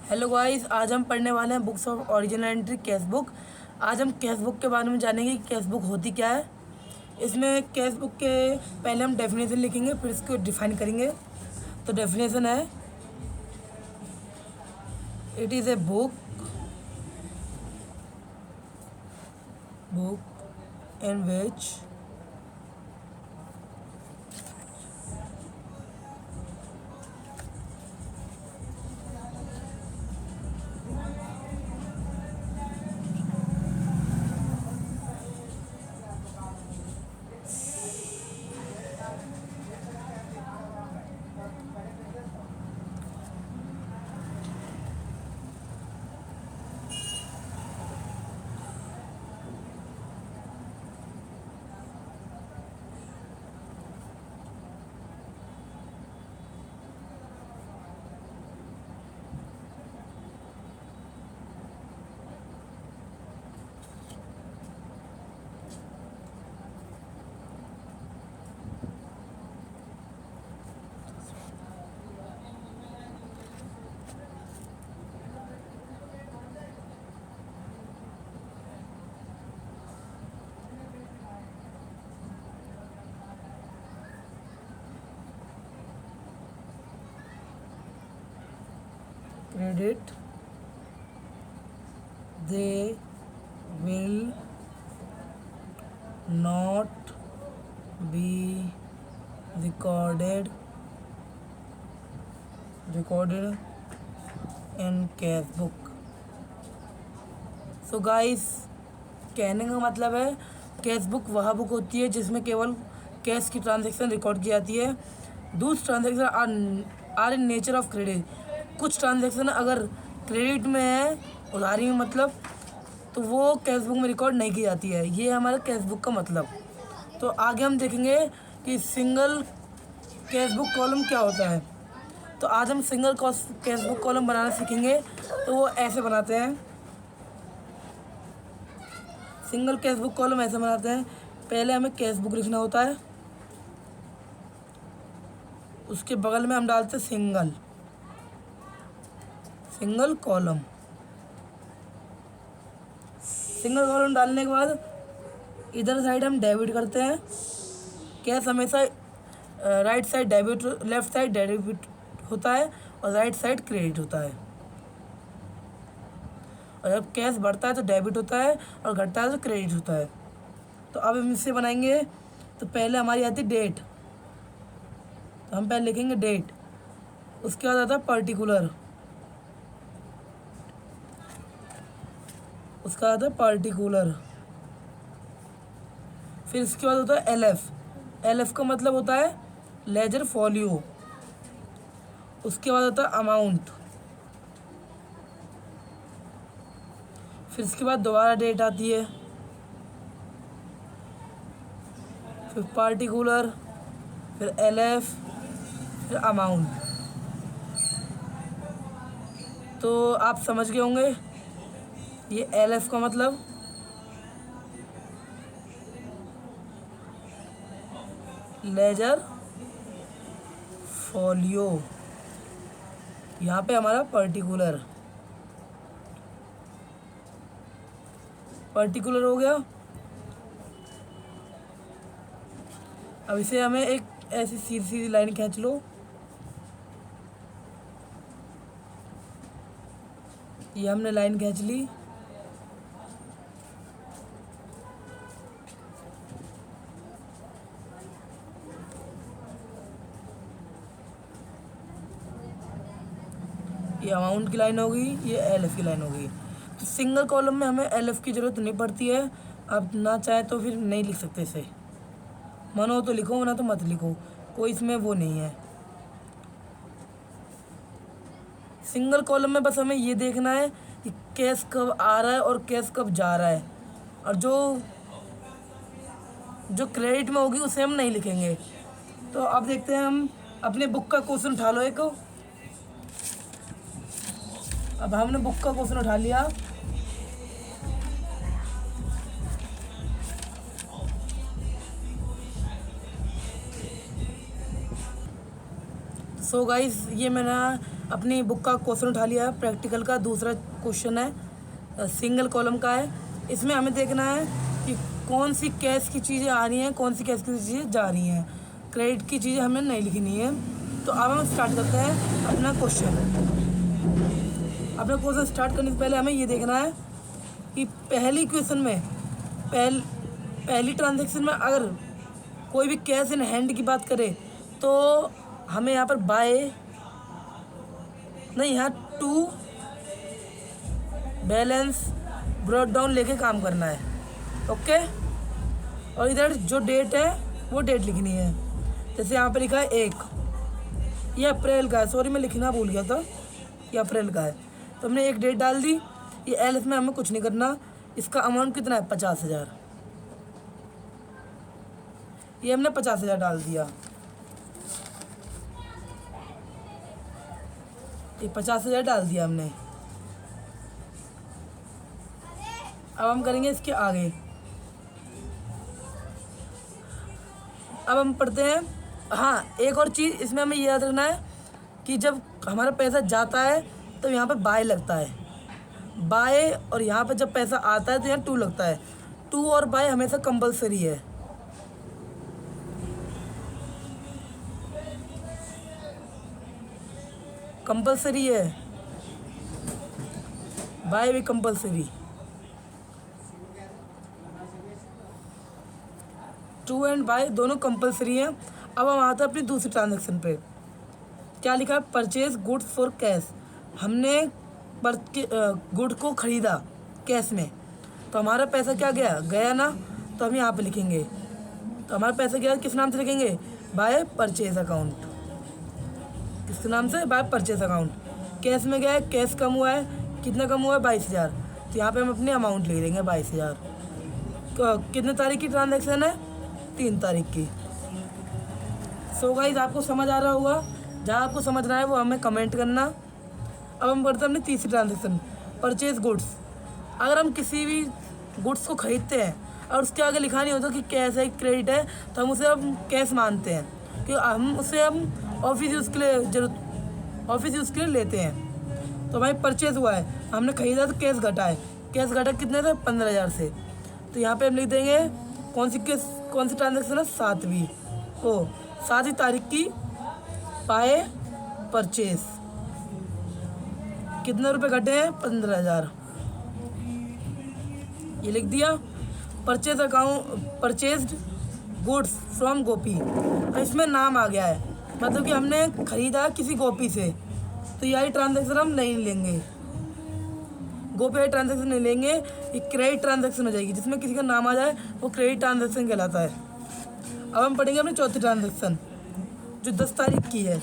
Hello guys, आज हम पढ़ने वाले हैं books of original entry cash book. आज हम कैश बुक के बारे में जानेंगे कि कैश बुक होती क्या है। इसमें कैश बुक के पहले हम डेफिनेशन लिखेंगे, फिर इसको डिफाइन करेंगे। तो डेफिनेशन है, it is a book in which credit, they will not be recorded in cash book. So guys, कहने का मतलब है कैश बुक वह बुक होती है जिसमें केवल कैश की ट्रांजैक्शन रिकॉर्ड की जाती है। दूसरी transaction are in nature of credit. कुछ ट्रांजैक्शन अगर क्रेडिट में है, उधारी में मतलब, तो वो कैश बुक में रिकॉर्ड नहीं की जाती है। ये है हमारा कैश बुक का मतलब। तो आगे हम देखेंगे कि सिंगल कैश बुक कॉलम क्या होता है। तो आज हम सिंगल कैश बुक कॉलम बनाना सीखेंगे। तो वो ऐसे बनाते हैं, सिंगल कैश बुक कॉलम ऐसे बनाते हैं। पहले हमें कैश बुक लिखना होता है, उसके बगल में हम डालते हैं सिंगल कॉलम। सिंगल कॉलम डालने के बाद इधर साइड हम डेबिट करते हैं। कैश हमेशा right side debit, left side debit होता है और राइट साइड क्रेडिट होता है। और जब कैश बढ़ता है तो डेबिट होता है और घटता है तो क्रेडिट होता है। तो अब हम इससे बनाएंगे। तो पहले हमारी आती है डेट, तो हम पहले लिखेंगे डेट। उसके बाद आता है पर्टिकुलर, उसका आता है पार्टिकुलर। फिर इसके बाद होता है एलएफ का मतलब होता है लेजर फॉलियो। उसके बाद होता है अमाउंट। फिर इसके बाद दोबारा डेट आती है, फिर पार्टिकुलर, फिर एलएफ, फिर अमाउंट। तो आप समझ गए होंगे ये एलएफ का मतलब लेजर फॉलियो। यहाँ पे हमारा पर्टिकुलर हो गया। अब इसे हमें एक ऐसी सीधी लाइन खींच लो। ये हमने लाइन खींच ली। ये अमाउंट की लाइन होगी, ये एलएफ की लाइन होगी। तो सिंगल कॉलम में हमें एलएफ की ज़रूरत नहीं पड़ती है। आप ना चाहे तो फिर नहीं लिख सकते इसे, मन हो तो लिखो, ना तो मत लिखो, कोई इसमें वो नहीं है। सिंगल कॉलम में बस हमें ये देखना है कि कैश कब आ रहा है और कैश कब जा रहा है। और जो क्रेडिट में होगी उसे हम नहीं लिखेंगे। तो अब देखते हैं, हम अपने बुक का क्वेश्चन उठा लो एक। अब हमने बुक का क्वेश्चन उठा लिया। सो गाइस, ये मेरा अपनी बुक का क्वेश्चन उठा लिया है प्रैक्टिकल का। दूसरा क्वेश्चन है सिंगल कॉलम का है। इसमें हमें देखना है कि कौन सी कैश की चीज़ें आ रही हैं, कौन सी कैश की चीज़ें जा रही हैं। क्रेडिट की चीज़ें हमें नहीं लिखनी है। तो अब हम स्टार्ट करते हैं अपना क्वेश्चन। अपना क्वेश्चन स्टार्ट करने से पहले हमें ये देखना है कि पहली क्वेश्चन में पहली ट्रांजैक्शन में अगर कोई भी कैश इन हैंड की बात करें तो हमें यहाँ पर बाय नहीं, यहाँ टू बैलेंस ब्रॉट डाउन लेके काम करना है। ओके, और इधर जो डेट है वो डेट लिखनी है। जैसे यहाँ पे लिखा है 1, ये अप्रैल का है, सॉरी मैं लिखना भूल गया था, ये अप्रैल का है। तो हमने एक डेट डाल दी। ये एल में हमें कुछ नहीं करना। इसका अमाउंट कितना है 50,000। ये हमने 50,000 डाल दिया। ये 50,000 डाल दिया हमने। अब हम करेंगे इसके आगे। अब हम पढ़ते हैं। हाँ, एक और चीज़ इसमें हमें याद रखना है कि जब हमारा पैसा जाता है तो यहाँ पे बाय लगता है, बाय, और यहाँ पे जब पैसा आता है तो यहाँ टू लगता है। टू और बाय हमेशा कंपलसरी है। कंपलसरी है, बाय भी कंपलसरी। टू एंड बाय दोनों कंपलसरी हैं। अब हम आते हैं अपनी दूसरी ट्रांजैक्शन पे। क्या लिखा है? Purchase goods for cash. हमने गुड को ख़रीदा कैश में, तो हमारा पैसा क्या गया ना, तो हम यहाँ पे लिखेंगे। तो हमारा पैसा गया किस नाम से लिखेंगे? By purchase account. किसके नाम से? By purchase account. कैश में गया है, कैश कम हुआ है, कितना कम हुआ है? 22,000। तो यहाँ पे हम अपनी अमाउंट लिख देंगे 22,000। कितने तारीख की ट्रांजैक्शन है? 3 तारीख की। सो गाइस, आपको समझ आ रहा होगा। जहाँ आपको समझ रहा है वो हमें कमेंट करना। अब हम बढ़ते हैं अपनी तीसरी ट्रांजैक्शन, परचेज गुड्स। अगर हम किसी भी गुड्स को ख़रीदते हैं और उसके आगे लिखा नहीं होता कि कैश है क्रेडिट है, तो हम उसे हम कैश मानते हैं कि हम ऑफिस यूज़ के लिए लेते हैं। तो भाई परचेज हुआ है, हमने ख़रीदा तो कैश घटा है। कैश घटा कितने से? 15,000 से। तो यहाँ पे हम लिख देंगे कौन सी ट्रांजैक्शन है? 7वीं तारीख की बाय परचेज। कितने रुपए घटे हैं? 15,000। ये लिख दिया। परचेज्ड गुड्स फ्रॉम गोपी। और इसमें नाम आ गया है, मतलब कि हमने खरीदा किसी गोपी से, तो यही ट्रांजैक्शन हम नहीं लेंगे। गोपी वाली ट्रांजैक्शन नहीं लेंगे। ये क्रेडिट ट्रांजैक्शन हो जाएगी। जिसमें किसी का नाम आ जाए वो क्रेडिट ट्रांजैक्शन कहलाता है। अब हम पढ़ेंगे अपनी चौथी ट्रांजैक्शन जो 10 तारीख की है।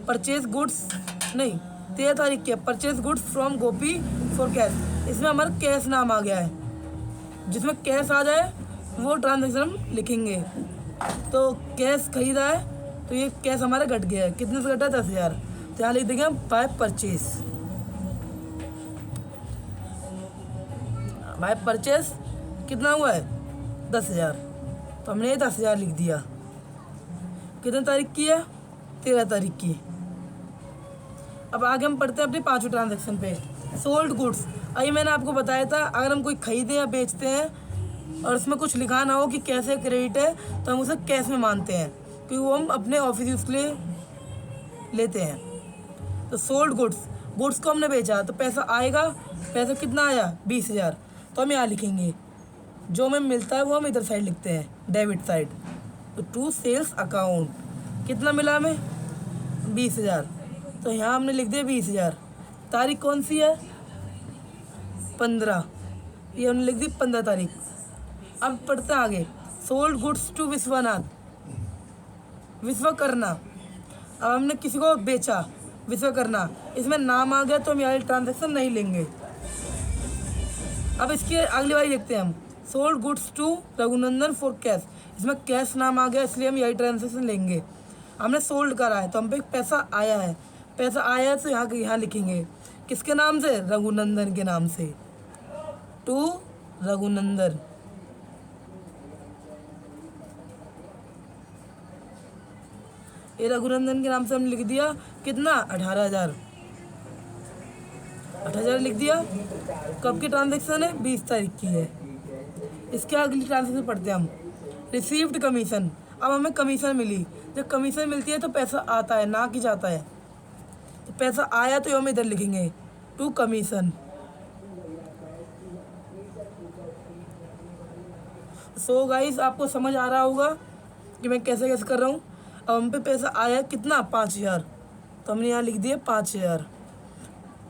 परचेज गुड्स नहीं, 13 तारीख की है। Purchase goods from Gopi for cash. इसमें हमारा कैश नाम आ गया है। जिसमें कैश आ जाए वो ट्रांजैक्शन हम लिखेंगे। तो कैश खरीदा है, तो ये कैश हमारा घट गया है। कितने से घटा? 10,000। तो यहाँ लिख देंगे हम बाय परचेज। बाय परचेज कितना हुआ है? 10,000। तो हमने 10,000 लिख दिया। कितने तारीख की है? 13 तारीख की। अब आगे हम पढ़ते हैं अपनी 5वीं ट्रांजैक्शन पे, सोल्ड गुड्स। अभी मैंने आपको बताया था अगर हम कोई खरीदे या बेचते हैं और उसमें कुछ लिखा ना हो कि कैसे क्रेडिट है, तो हम उसे कैश में मानते हैं क्योंकि वो हम अपने ऑफिस यूज़ के लिए लेते हैं। तो सोल्ड गुड्स को हमने बेचा तो पैसा आएगा। पैसा कितना आया? 20,000। तो हम यहाँ लिखेंगे, जो हमें मिलता है वो हम इधर साइड लिखते हैं, डेबिट साइड। तो टू सेल्स अकाउंट कितना मिला हमें? 20,000। तो यहाँ हमने लिख दिया 20,000। तारीख कौन सी है? 15। ये हमने लिख दी 15 तारीख। अब पढ़ते हैं आगे, सोल्ड गुड्स टू विश्वकर्मा। अब हमने किसी को बेचा, विश्वकर्मा। इसमें नाम आ गया तो हम यहाँ ट्रांजैक्शन नहीं लेंगे। अब इसकी अगली बारी देखते हैं हम, sold goods to Raghunandan for cash. इसमें कैश नाम आ गया इसलिए हम यही ट्रांजैक्शन लेंगे। हमने सोल्ड करा है तो हम पे पैसा आया है। पैसा आया है तो यहाँ लिखेंगे किसके नाम से? रघुनंदन के नाम से। टू रघुनंदन। ये रघुनंदन के नाम से हमने लिख दिया। कितना? 18,000। 18,000 लिख दिया। कब की ट्रांजेक्शन है? 20 तारीख की है। इसके अगली ट्रांजेक्शन पढ़ते हैं हम। रिसीव्ड कमीशन, अब हमें कमीशन मिली। जब कमीशन मिलती है तो पैसा आता है, ना कि जाता है। तो पैसा आया तो हम इधर लिखेंगे टू कमीशन। सो गाइस आपको समझ आ रहा होगा कि मैं कैसे कैसे कर रहा हूँ। अब हम पे पैसा आया कितना? 5,000, तो हमने यहाँ लिख दिया 5,000।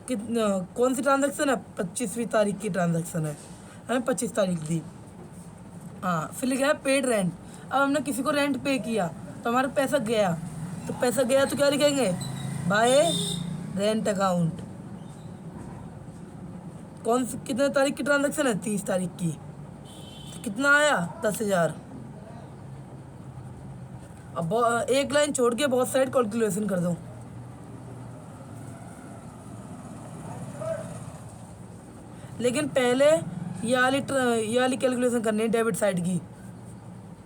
कितना, कौन सी ट्रांजैक्शन है? 25वीं तारीख की ट्रांजैक्शन है, हमें 25 तारीख दी। हाँ, फिर लिखा है पेड रेंट। अब हमने किसी को रेंट पे किया तो हमारा पैसा गया, तो पैसा गया तो क्या लिखेंगे? Bye rent account. कौन सी कितने तारीख की ट्रांजैक्शन है? 30 तारीख की। तो कितना आया? 10,000। अब एक लाइन छोड़ के बहुत साइड कैलकुलेशन कर दो। लेकिन पहले ये वाली कैलकुलेशन करनी है डेबिट साइड की।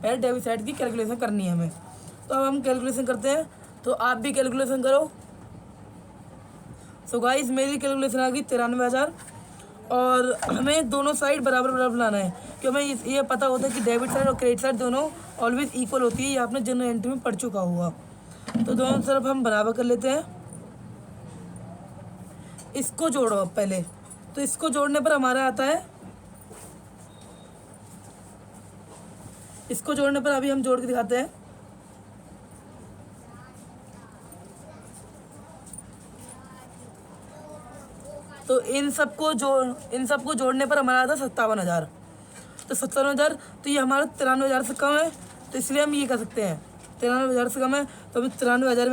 पहले डेबिट साइड की कैलकुलेशन करनी है हमें। तो अब हम कैलकुलेशन करते हैं, तो आप भी कैलकुलेशन करो। सो गाइस मेरी कैलकुलेशन आ गई 93,000। और हमें दोनों साइड बराबर बराबर लाना है, क्योंकि हमें ये पता होता है कि डेबिट साइड और क्रेडिट साइड दोनों ऑलवेज इक्वल होती है। ये आपने जनरल एंट्री में पढ़ चुका होगा। तो दोनों तरफ हम बराबर कर लेते हैं। इसको जोड़ो अब पहले, तो इसको जोड़ने पर हमारा आता है, इसको जोड़ने पर अभी हम जोड़ के दिखाते हैं। तो इन सबको जोड़ने पर हमारा आता है 57,000। तो 57,000, तो ये हमारा 93,000 से कम है, तो इसलिए हम ये कर सकते हैं। 93,000 से कम है तो हम 93,000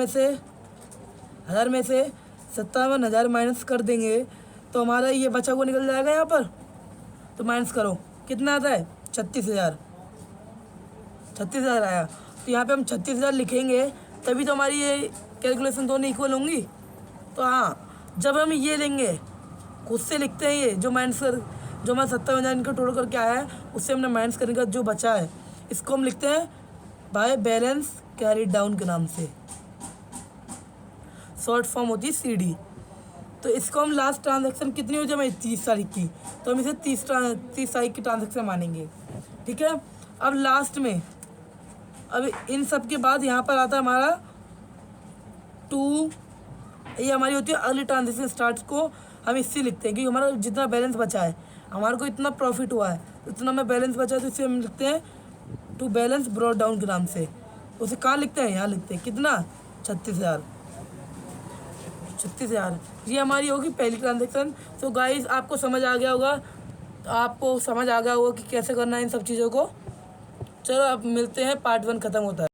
में से 57,000 माइनस कर देंगे, तो हमारा ये बचा हुआ निकल जाएगा यहाँ पर। तो माइनस करो, कितना आता है? 36,000। 36,000 आया, तो यहाँ पे हम 36,000 लिखेंगे, तभी तो हमारी ये कैलकुलेशन दोनों इक्वल होंगी। तो हाँ, जब हम ये लेंगे, खुद से लिखते हैं, ये जो हमारा 57,000 इनका टोटल करके आया है, उससे हमने माइनस करने का जो बचा है, इसको हम लिखते हैं बाय बैलेंस कैरी डाउन के नाम से। शॉर्ट फॉर्म होती है CD। तो इसको हम लास्ट ट्रांजैक्शन कितनी हो जाए? 30 तारीख की, तो हम इसे 30 तारीख की ट्रांजैक्शन मानेंगे। ठीक है। अब लास्ट में, अब इन सब के बाद यहाँ पर आता है हमारा 2। ये हमारी होती है अर्ली ट्रांजैक्शन स्टार्ट को हम इससे लिखते हैं, क्योंकि हमारा जितना बैलेंस बचा है, हमारे को इतना प्रॉफिट हुआ है, इतना में बैलेंस बचा है, तो इसे हम लिखते हैं टू बैलेंस ब्रॉट डाउन के नाम से। उसे कहाँ लिखते हैं? यहाँ लिखते हैं। कितना? 36,000। 36,000 ये हमारी होगी पहली ट्रांजैक्शन। तो गाइस आपको समझ आ गया होगा, कि कैसे करना है इन सब चीज़ों को। चलो अब मिलते हैं, पार्ट 1 ख़त्म होता है।